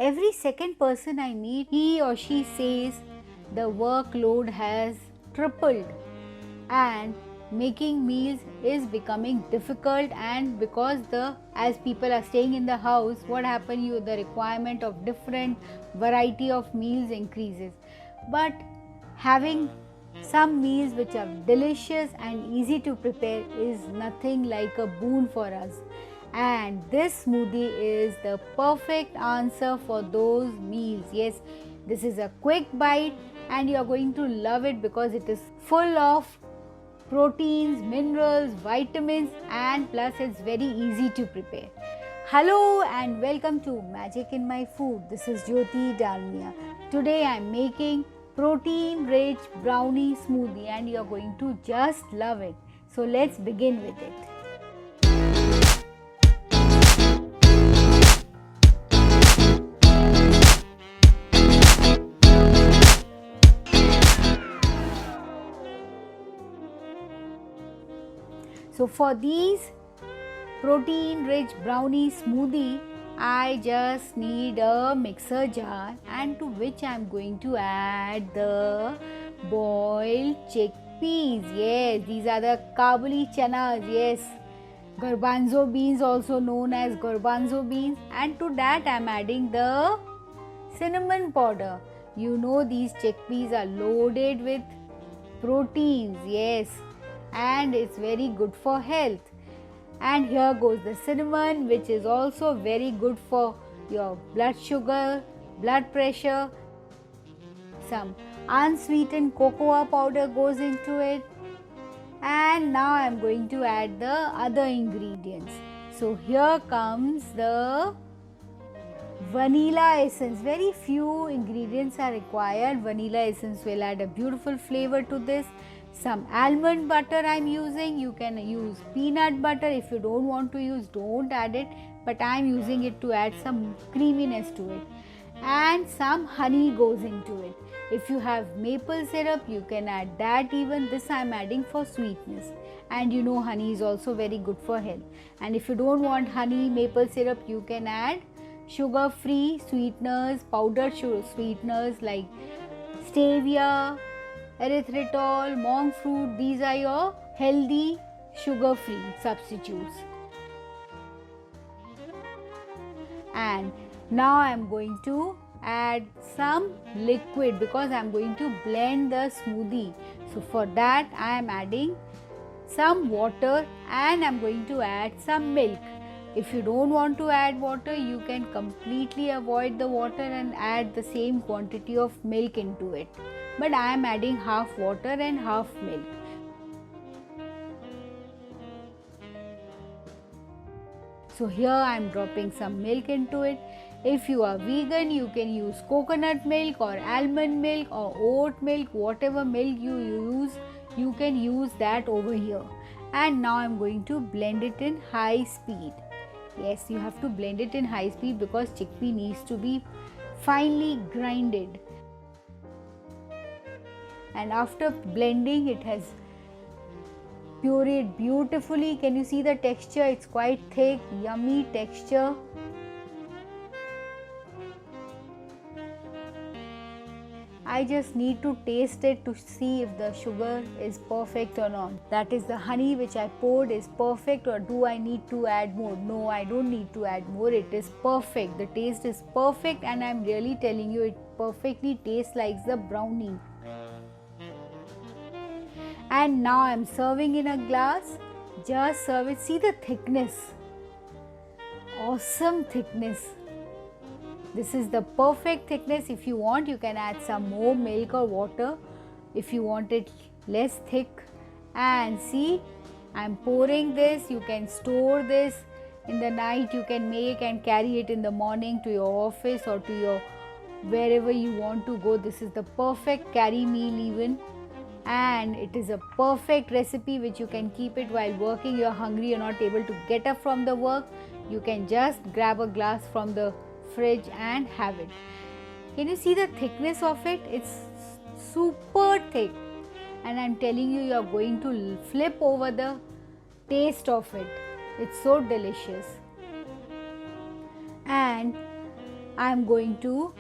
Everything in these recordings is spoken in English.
every second person I meet, he or she says the workload has tripled and making meals is becoming difficult. And because as people are staying in the house, what happen, the requirement of different variety of meals increases. But having some meals which are delicious and easy to prepare is nothing like a boon for us. And this smoothie is the perfect answer for those meals. Yes, this is a quick bite and you are going to love it because it is full of proteins, minerals, vitamins, and plus it's very easy to prepare. Hello and welcome to Magic in My Food. This is Jyoti Dalmia. Today I am making protein rich brownie smoothie and you are going to just love it. So let's begin with it. So for these protein rich brownie smoothie, I just need a mixer jar, and to which I am going to add the boiled chickpeas. Yes, these are the Kabuli chanas. Yes, garbanzo beans, also known as garbanzo beans. And to that I am adding the cinnamon powder. You know these chickpeas are loaded with proteins. Yes, and it's very good for health. And here goes the cinnamon, which is also very good for your blood sugar, blood pressure. Some unsweetened cocoa powder goes into it. And now I am going to add the other ingredients. So here comes the vanilla essence. Very few ingredients are required. Vanilla essence will add a beautiful flavor to this. Some almond butter I am using. You can use peanut butter. If you don't want to use, don't add it, but I am using it to add some creaminess to it. And some honey goes into it. If you have maple syrup, you can add that. Even this I am adding for sweetness. And you know honey is also very good for health. And if you don't want honey, maple syrup, you can add sugar free sweeteners, powdered sugar sweeteners like stevia, erythritol, monk fruit. These are your healthy sugar free substitutes. And now I am going to add some liquid because I am going to blend the smoothie. So for that I am adding some water and I am going to add some milk. If you don't want to add water, you can completely avoid the water and add the same quantity of milk into it. But I am adding half water and half milk. So here I am dropping some milk into it. If you are vegan, you can use coconut milk or almond milk or oat milk, whatever milk you use, you can use that over here. And now I am going to blend it in high speed. Yes, you have to blend it in high speed because chickpea needs to be finely grinded. And after blending, it has pureed beautifully. Can you see the texture? It's quite thick, yummy texture. I just need to taste it to see if the sugar is perfect or not. That is, the honey which I poured is perfect, or do I need to add more? No, I don't need to add more. It is perfect. The taste is perfect and I am really telling you, it perfectly tastes like the brownie. And now I am serving in a glass. Just serve it. See the thickness. Awesome thickness. This is the perfect thickness. If you want, you can add some more milk or water if you want it less thick. And see, I am pouring this. You can store this in the night. You can make and carry it in the morning to your office or to your wherever you want to go. This is the perfect carry meal even. And it is a perfect recipe which you can keep it while working. You are hungry, you are not able to get up from the work. You can just grab a glass from the fridge and have it. Can you see the thickness of it? It's super thick. And I'm telling you, you are going to flip over the taste of it. It's so delicious. And I'm going to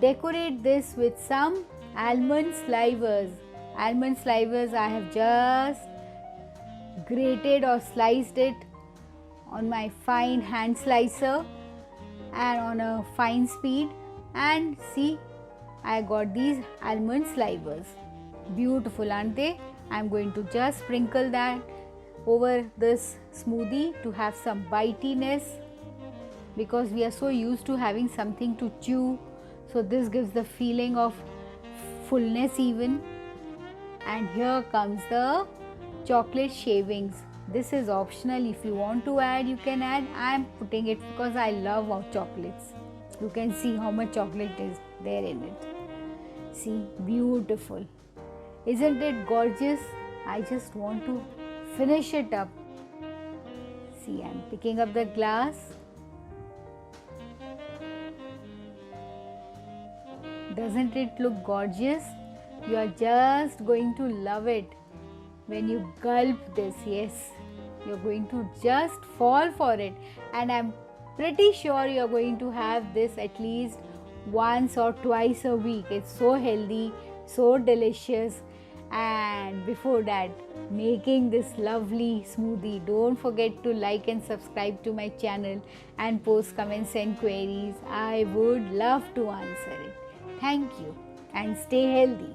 decorate this with some almond slivers. Almond slivers I have just grated or sliced it on my fine hand slicer and on a fine speed, and see, I got these almond slivers. Beautiful, aren't they? I'm going to just sprinkle that over this smoothie to have some bitiness, because we are so used to having something to chew, so this gives the feeling of fullness even. And here comes the chocolate shavings. This is optional. If you want to add, you can add. I am putting it because I love our chocolates. You can see how much chocolate is there in it. See, beautiful. Isn't it gorgeous? I just want to finish it up. See, I am picking up the glass. Doesn't it look gorgeous? You are just going to love it when you gulp this. Yes, you're going to just fall for it, and I'm pretty sure you're going to have this at least once or twice a week. It's so healthy, so delicious. And before that, making this lovely smoothie, don't forget to like and subscribe to my channel and post comments and queries. I would love to answer it. Thank you and stay healthy.